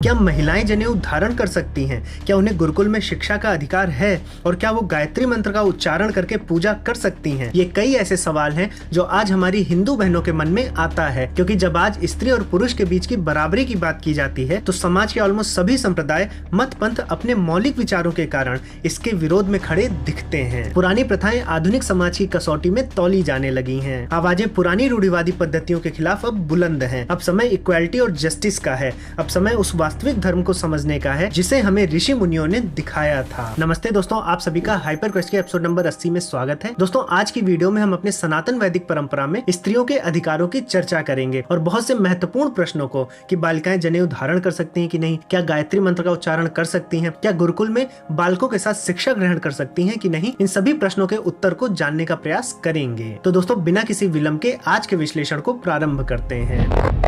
क्या महिलाएं जनेऊ धारण कर सकती हैं? क्या उन्हें गुरुकुल में शिक्षा का अधिकार है? और क्या वो गायत्री मंत्र का उच्चारण करके पूजा कर सकती हैं? ये कई ऐसे सवाल हैं जो आज हमारी हिंदू बहनों के मन में आता है, क्योंकि जब आज स्त्री और पुरुष के बीच की बराबरी की बात की जाती है तो समाज के ऑलमोस्ट सभी संप्रदाय मत पंथ अपने मौलिक विचारों के कारण इसके विरोध में खड़े दिखते हैं। पुरानी प्रथाएं आधुनिक समाज की कसौटी में तौली जाने लगी हैं। आवाजें पुरानी रूढ़िवादी पद्धतियों के खिलाफ अब बुलंद हैं। अब समय इक्वालिटी और जस्टिस का है। अब समय उस वास्तविक धर्म को समझने का है जिसे हमें ऋषि मुनियों ने दिखाया था। नमस्ते दोस्तों, आप सभी का हाइपर क्वेस्ट के एपिसोड नंबर 80 में स्वागत है। दोस्तों, आज की वीडियो में हम अपने सनातन वैदिक परंपरा में स्त्रियों के अधिकारों की चर्चा करेंगे और बहुत से महत्वपूर्ण प्रश्नों को कि बालिकाएं जनेऊ धारण कर सकती हैं कि नहीं, क्या गायत्री मंत्र का उच्चारण कर सकती हैं, क्या गुरुकुल में बालकों के साथ शिक्षा ग्रहण कर सकती हैं कि नहीं, इन सभी प्रश्नों के उत्तर को जानने का प्रयास करेंगे। तो दोस्तों, बिना किसी विलंब के आज के विश्लेषण को प्रारंभ करते हैं।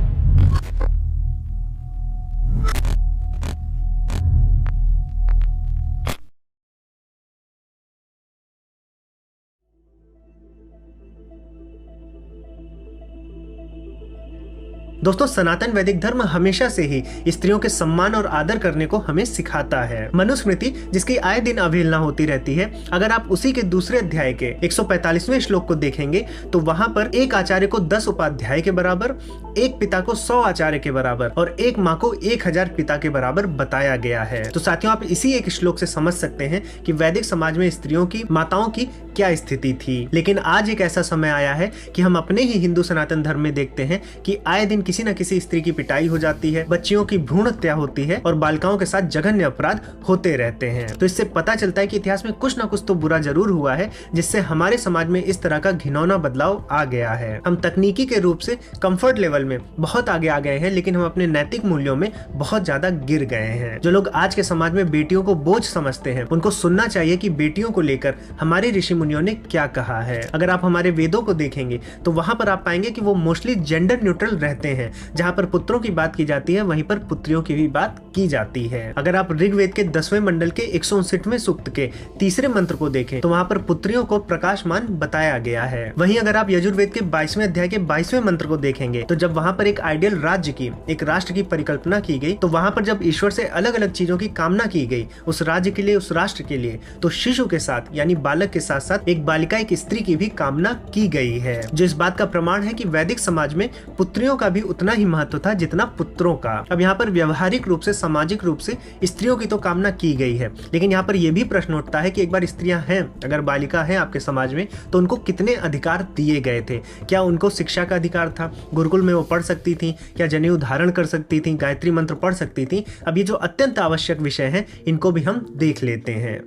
दोस्तों, सनातन वैदिक धर्म हमेशा से ही स्त्रियों के सम्मान और आदर करने को हमें सिखाता है। मनुस्मृति, जिसकी आए दिन अवहेलना होती रहती है, अगर आप उसी के दूसरे अध्याय के 145वें श्लोक को देखेंगे तो वहां पर एक आचार्य को 10 उपाध्याय के बराबर, एक पिता को 100 आचार्य के बराबर और एक माँ को 1000 पिता के बराबर बताया गया है। तो साथियों, आप इसी एक श्लोक से समझ सकते हैं कि वैदिक समाज में स्त्रियों की, माताओं की क्या स्थिति थी। लेकिन आज एक ऐसा समय आया है कि हम अपने ही हिंदू सनातन धर्म में देखते हैं कि आए दिन किसी न किसी स्त्री की पिटाई हो जाती है, बच्चियों की भ्रूण हत्या होती है और बालिकाओं के साथ जघन्य अपराध होते रहते हैं। तो इससे पता चलता है कि इतिहास में कुछ न कुछ तो बुरा जरूर हुआ है, जिससे हमारे समाज में इस तरह का घिनौना बदलाव आ गया है। हम तकनीकी के रूप से कंफर्ट लेवल में बहुत आगे आ गए हैं, लेकिन हम अपने नैतिक मूल्यों में बहुत ज्यादा गिर गए हैं। जो लोग आज के समाज में बेटियों को बोझ समझते हैं, उनको सुनना चाहिए कि बेटियों को लेकर हमारे ऋषि मुनियों ने क्या कहा है। अगर आप हमारे वेदों को देखेंगे तो वहां पर आप पाएंगे कि वो मोस्टली जेंडर न्यूट्रल रहते हैं। जहां पर पुत्रों की बात की जाती है, वहीं पर पुत्रियों की भी बात की जाती है। अगर आप ऋग्वेद के 10वें मंडल के 159वें सूक्त के तीसरे मंत्र को देखें तो वहां पर पुत्रियों को प्रकाशमान बताया गया है। वहीं अगर आप यजुर्वेद के 22वें अध्याय के 22वें मंत्र को देखेंगे तो जब वहां पर एक आइडियल राज्य की, एक राष्ट्र की परिकल्पना की गई, तो वहां पर जब ईश्वर से अलग अलग चीजों की कामना की गई उस राज्य के लिए, उस राष्ट्र के लिए, तो शिशु के साथ यानी बालक के साथ साथ एक बालिका, एक स्त्री की भी कामना की गई है, जो इस बात का प्रमाण है कि वैदिक समाज में पुत्रियों का भी उतना ही महत्व था जितना पुत्रों का। अब यहाँ पर व्यवहारिक रूप से, सामाजिक रूप से स्त्रियों की तो कामना की गई है, लेकिन यहाँ पर यह भी प्रश्न उठता है कि एक बार स्त्रियां हैं, अगर बालिका है आपके समाज में, तो उनको कितने अधिकार दिए गए थे? क्या उनको शिक्षा का अधिकार था? गुरुकुल में वो पढ़ सकती थी? क्या जनेऊ धारण कर सकती थी? गायत्री मंत्र पढ़ सकती थी? अब ये जो अत्यंत आवश्यक विषय है, इनको भी हम देख लेते हैं।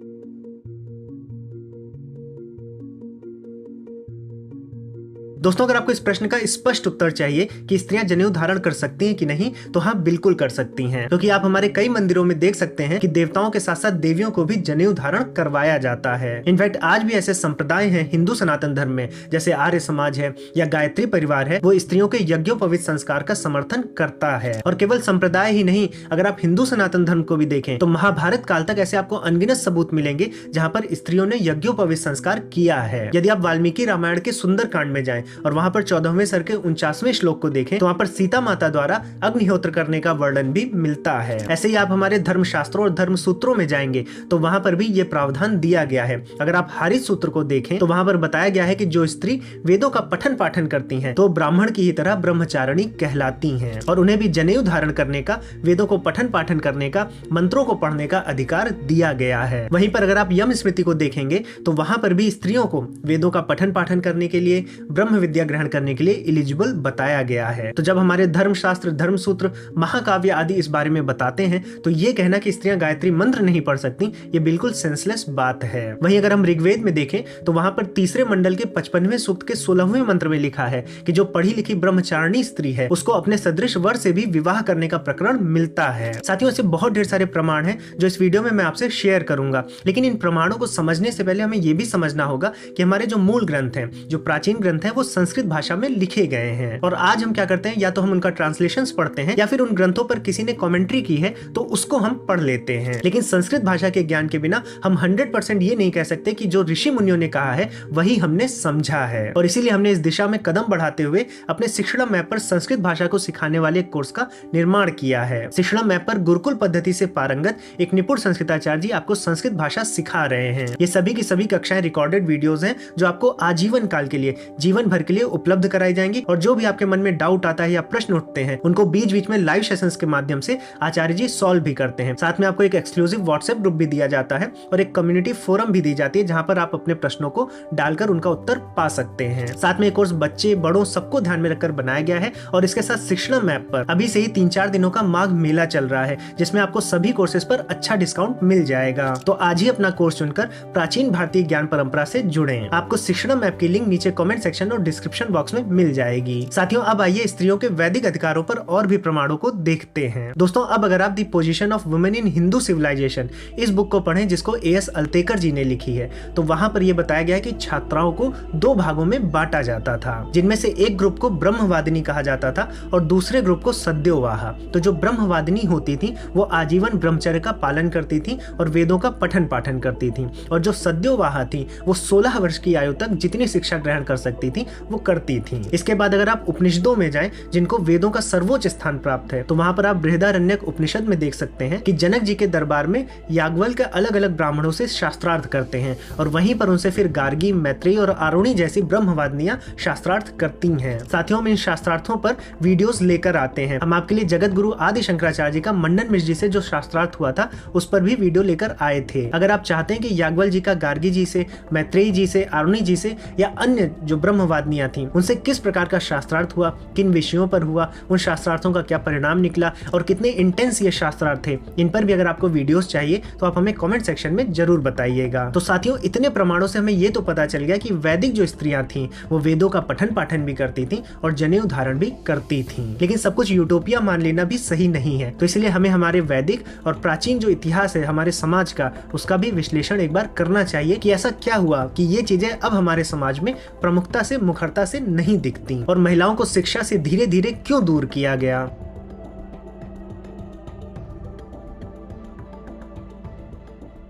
दोस्तों, अगर आपको इस प्रश्न का स्पष्ट उत्तर चाहिए कि स्त्रियां जनेऊ धारण कर सकती हैं कि नहीं, तो हाँ, बिल्कुल कर सकती हैं, क्योंकि आप हमारे कई मंदिरों में देख सकते हैं कि देवताओं के साथ साथ देवियों को भी जनेऊ धारण करवाया जाता है। इनफैक्ट आज भी ऐसे संप्रदाय हैं हिंदू सनातन धर्म में, जैसे आर्य समाज है या गायत्री परिवार है, वो स्त्रियों के यज्ञोपवीत संस्कार का समर्थन करता है। और केवल संप्रदाय ही नहीं, अगर आप हिंदू सनातन धर्म को भी देखें तो महाभारत काल तक ऐसे आपको अनगिनत सबूत मिलेंगे जहाँ पर स्त्रियों ने यज्ञोपवीत संस्कार किया है। यदि आप वाल्मीकि रामायण के सुंदरकांड में जाएं और वहां पर 14वें सर के 49वें श्लोक को देखें तो वहां पर सीता माता द्वारा अग्निहोत्र करने का वर्णन भी मिलता है। ऐसे ही आप हमारे धर्मशास्त्रों और धर्म सूत्रों में जाएंगे तो वहां पर भी ये प्रावधान दिया गया है। अगर आप हारित सूत्र को देखें तो वहां पर बताया गया है कि जो स्त्री वेदों का पठन पाठन करती हैं तो ब्राह्मण की ही तरह ब्रह्मचारिणी कहलाती हैं और उन्हें भी जनेऊ धारण करने का, वेदों को पठन पाठन करने का, मंत्रों को पढ़ने का अधिकार दिया गया है। वहीं पर अगर आप यम स्मृति को देखेंगे तो वहां पर भी स्त्रियों को वेदों का पठन पाठन करने के लिए, ब्रह्म विद्या ग्रहण करने के लिए एलिजिबल बताया गया है। तो जब हमारे धर्मशास्त्र, धर्मसूत्र, महाकाव्य आदि इस बारे में बताते हैं तो ये कहना कि स्त्रियां गायत्री मंत्र नहीं पढ़ सकती, ये बिल्कुल सेंसलेस बात है। वहीं अगर हम ऋग्वेद में देखें तो वहां पर तीसरे मंडल के 55वें सूक्त के 16वें मंत्र में लिखा है कि जो पढ़ी लिखी ब्रह्मचारिणी स्त्री है उसको अपने सदृश वर से भी विवाह करने का प्रकरण मिलता है। साथियों, ऐसे बहुत ढेर सारे प्रमाण हैं जो इस वीडियो में मैं आपसे शेयर करूंगा, लेकिन इन प्रमाणों को समझने से पहले हमें यह भी समझना होगा कि हमारे जो मूल ग्रंथ हैं, जो प्राचीन ग्रंथ है, वो संस्कृत भाषा में लिखे गए हैं। और आज हम क्या करते हैं, या तो हम उनका ट्रांसलेशंस पढ़ते हैं या फिर उन ग्रंथों पर किसी ने कमेंट्री की है तो उसको हम पढ़ लेते हैं। लेकिन संस्कृत भाषा के ज्ञान के बिना हम 100% ये नहीं कह सकते कि जो ऋषि मुनियों ने कहा है वही हमने समझा है। और इसीलिए हमने इस दिशा में कदम बढ़ाते हुए अपने शिक्षणम ऐप पर संस्कृत भाषा को सिखाने वाले एक कोर्स का निर्माण किया है। शिक्षणम ऐप पर गुरुकुल पद्धति से पारंगत एक निपुण संस्कृताचार्य जी आपको संस्कृत भाषा सिखा रहे हैं। ये सभी की सभी कक्षाएं रिकॉर्डेड वीडियोस हैं जो आपको आजीवन काल के लिए, जीवन भर के लिए उपलब्ध कराई जाएंगी। और जो भी आपके मन में डाउट आता है या प्रश्न उठते हैं उनको बीच बीच में लाइव सेशंस के माध्यम से आचार्य जी सॉल्व भी करते हैं। साथ में आपको एक एक्सक्लूसिव व्हाट्सएप ग्रुप भी दिया जाता है और एक कम्युनिटी फोरम भी दी जाती है जहां पर आप अपने प्रश्नों को डालकर उनका उत्तर पा सकते हैं। साथ में कोर्स बच्चे बड़ों सबको ध्यान में रखकर बनाया गया है। और इसके साथ शिक्षणम ऐप पर अभी से ही 3-4 दिनों का माघ मेला चल रहा है जिसमें आपको सभी कोर्सेज पर अच्छा डिस्काउंट मिल जाएगा। तो आज ही अपना कोर्स चुनकर प्राचीन भारतीय ज्ञान परंपरा से जुड़ें। आपको शिक्षणम ऐप की लिंक नीचे कमेंट सेक्शन और डिस्क्रिप्शन बॉक्स में मिल जाएगी। साथियों, अब आइए स्त्रियों के वैदिक अधिकारों पर और भी प्रमाणों को देखते हैं। दोस्तों, अब अगर आप the position of women in Hindu civilisation इस बुक को पढ़ें जिसको A.S. अल्तेकर जी ने लिखी है, तो वहां पर यह बताया गया है कि छात्राओं को 2 भागों में बांटा जाता था, जिनमें से एक ग्रुप को ब्रह्मवादिनी कहा जाता था और दूसरे ग्रुप को सद्योवाहा। तो जो ब्रह्मवादिनी होती थी वो आजीवन ब्रह्मचर्य का पालन करती थी और वेदों का पठन पाठन करती थी। और जो सद्योवाहा थी वो 16 वर्ष की आयु तक जितनी शिक्षा ग्रहण कर सकती थी वो करती थी। इसके बाद अगर आप उपनिषदों में जाएं जिनको वेदों का सर्वोच्च स्थान प्राप्त है, तो वहां पर आप बृहदारण्यक उपनिषद में देख सकते हैं कि जनक जी के दरबार में याज्ञवल्क्य अलग अलग ब्राह्मणों से शास्त्रार्थ करते हैं और वहीं पर उनसे फिर गार्गी, मैत्रेयी और आरुणी जैसी ब्रह्मवादिनियां शास्त्रार्थ करती हैं। साथियों, हम इन शास्त्रार्थों पर वीडियोस लेकर आते हैं। हम आपके लिए जगत गुरु आदि शंकराचार्य जी का मंडन मिश्र जी से जो शास्त्रार्थ हुआ था उस पर भी वीडियो लेकर आए थे। अगर आप चाहते हैं कि याज्ञवल्क्य जी का गार्गी जी से, मैत्रेयी जी से, आरुणी जी से या अन्य जो ब्रह्मवादिनियां थी उनसे किस प्रकार का शास्त्रार्थ हुआ, किन विषयों पर हुआ, उन शास्त्रार्थों का क्या परिणाम निकला और कितने इंटेंस ये शास्त्रार्थ थे, इन पर भी अगर आपको वीडियोस चाहिए तो आप हमें कमेंट सेक्शन में जरूर बताइएगा। तो साथियों, इतने प्रमाणों से हमें ये तो पता चल गया कि वैदिक जो स्त्रियां थीं वो वेदों का पठन पाठन भी करती थीं और जनेऊ धारण भी करती थीं। लेकिन सब कुछ यूटोपिया मान लेना भी सही नहीं है, तो इसलिए हमें हमारे वैदिक और प्राचीन जो इतिहास है हमारे समाज का, उसका भी विश्लेषण एक बार करना चाहिए कि ऐसा क्या हुआ कि ये चीजें अब हमारे समाज में प्रमुखता से, मुखरता से नहीं दिखती और महिलाओं को शिक्षा से धीरे धीरे क्यों दूर किया गया।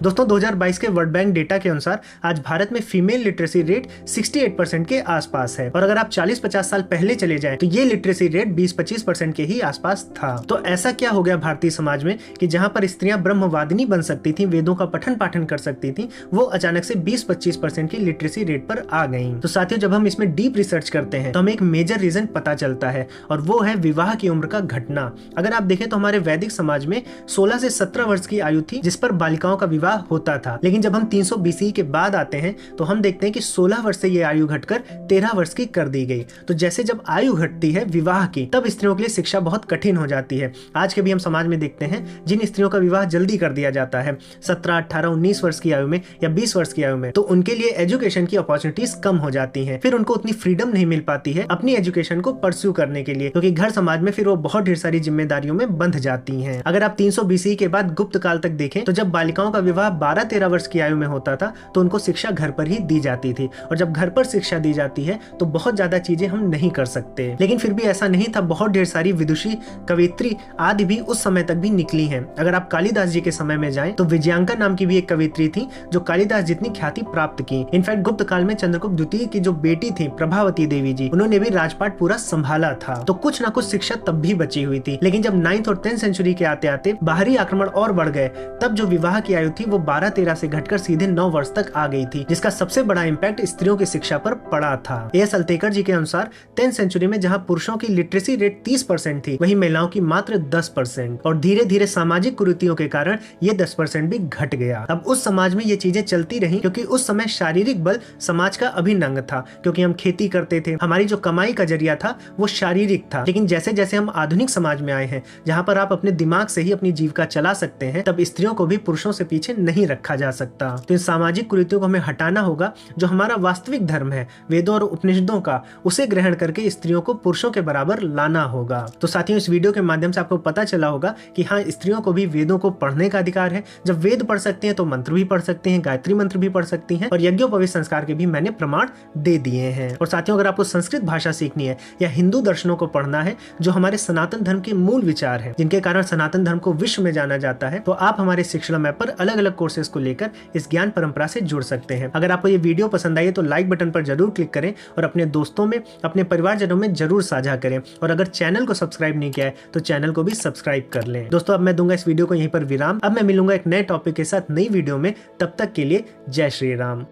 दोस्तों, 2022 के वर्ल्ड बैंक डेटा के अनुसार आज भारत में फीमेल लिटरेसी रेट 68% के आसपास है और अगर आप 40-50 साल पहले चले जाएं तो ये लिटरेसी रेट 20-25% के ही आसपास था। तो ऐसा क्या हो गया भारतीय समाज में कि जहां पर स्त्रियां ब्रह्मवादिनी बन सकती थी, वेदों का पठन पाठन कर सकती थी, वो अचानक से 20-25% की लिटरेसी रेट पर आ गई। तो साथियों, जब हम इसमें डीप रिसर्च करते हैं तो हमें एक मेजर रीजन पता चलता है और वो है विवाह की उम्र का घटना। अगर आप देखें तो हमारे वैदिक समाज में 16 से 17 वर्ष की आयु थी जिस पर बालिकाओं का विवाह होता था। लेकिन जब हम 300 BC के बाद आते हैं तो हम देखते हैं कि 16 वर्ष से ये आयु घटकर 13 वर्ष की कर दी गई। तो जैसे जब आयु घटती है विवाह की, तब स्त्रियों के लिए शिक्षा बहुत कठिन हो जाती है। आज के भी हम समाज में देखते हैं जिन स्त्रियों का विवाह जल्दी कर दिया जाता है 17, 18, 19 वर्ष की आयु में या 20 वर्ष की आयु में, तो उनके लिए एजुकेशन की अपॉर्चुनिटीज कम हो जाती है। फिर उनको उतनी फ्रीडम नहीं मिल पाती है अपनी एजुकेशन को परस्यू करने के लिए, क्योंकि घर समाज में फिर वो बहुत ढेर सारी जिम्मेदारियों में बंध जाती हैं। अगर आप 300 BC के बाद गुप्त काल तक देखें तो जब बालिकाओं का विवाह 12-13 वर्ष की आयु में होता था तो उनको शिक्षा घर पर ही दी जाती थी और जब घर पर शिक्षा दी जाती है तो बहुत ज्यादा चीजें हम नहीं कर सकते। लेकिन फिर भी ऐसा नहीं था, बहुत ढेर सारी विदुषी, कवित्री आदि भी उस समय तक भी निकली हैं। अगर आप कालिदास जी के समय में जाएं तो विजयांका नाम की भी एक कवित्री थी जो कालिदास जितनी ख्याति प्राप्त की। इनफैक्ट गुप्त काल में चंद्रगुप्त द्वितीय की जो बेटी थी प्रभावती देवी जी, उन्होंने भी राजपाट पूरा संभाला था। तो कुछ ना कुछ शिक्षा तब भी बची हुई थी। लेकिन जब 9th और 10th सेंचुरी के आते आते बाहरी आक्रमण और बढ़ गए, तब जो विवाह की आयु थी वो 12-13 से घटकर सीधे 9 वर्ष तक आ गई थी, जिसका सबसे बड़ा इम्पैक्ट स्त्रियों की शिक्षा पर पड़ा था। A.S. अल्तेकर जी के अनुसार 10th सेंचुरी में जहां पुरुषों की लिटरेसी रेट 30% थी, वहीं महिलाओं की मात्र 10% और धीरे धीरे सामाजिक कुरीतियों के कारण ये 10% भी घट गया। अब उस समाज में ये चीजें चलती रही क्योंकि उस समय शारीरिक बल समाज का अभिन्न अंग था, क्योंकि हम खेती करते थे, हमारी जो कमाई का जरिया था वो शारीरिक था। लेकिन जैसे जैसे हम आधुनिक समाज में आए हैं जहां पर आप अपने दिमाग से ही अपनी जीविका चला सकते हैं, तब स्त्रियों को भी पुरुषों से पीछे से नहीं रखा जा सकता। तो इन सामाजिक कुरीतियों को हमें हटाना होगा। जो हमारा वास्तविक धर्म है वेदों और उपनिषदों का, उसे ग्रहण करके स्त्रियों को पुरुषों के बराबर लाना होगा। तो साथियों, इस वीडियो के माध्यम से आपको पता चला होगा कि हाँ, स्त्रियों को भी वेदों को पढ़ने का अधिकार है। जब वेद पढ़ सकते हैं तो मंत्र भी पढ़ सकते हैं, गायत्री मंत्र भी पढ़ सकती हैं, और यज्ञोपवीत संस्कार के भी मैंने प्रमाण दे दिए हैं। और साथियों, अगर आपको संस्कृत भाषा सीखनी है या हिंदू दर्शनों को पढ़ना है, जो हमारे सनातन धर्म के मूल विचार है, जिनके कारण सनातन धर्म को विश्व में जाना जाता है, तो आप हमारे शिक्षण ऐप पर अलग अलग कोर्सेज को लेकर इस ज्ञान परंपरा से जुड़ सकते हैं। अगर आपको ये वीडियो पसंद आई है तो लाइक बटन पर जरूर क्लिक करें और अपने दोस्तों में, अपने परिवारजनों में जरूर साझा करें। और अगर चैनल को सब्सक्राइब नहीं किया है तो चैनल को भी सब्सक्राइब कर लें। दोस्तों, अब मैं दूंगा इस वीडियो को यहीं पर विराम। अब मैं मिलूंगा एक नए टॉपिक के साथ नई वीडियो में। तब तक के लिए जय श्री राम।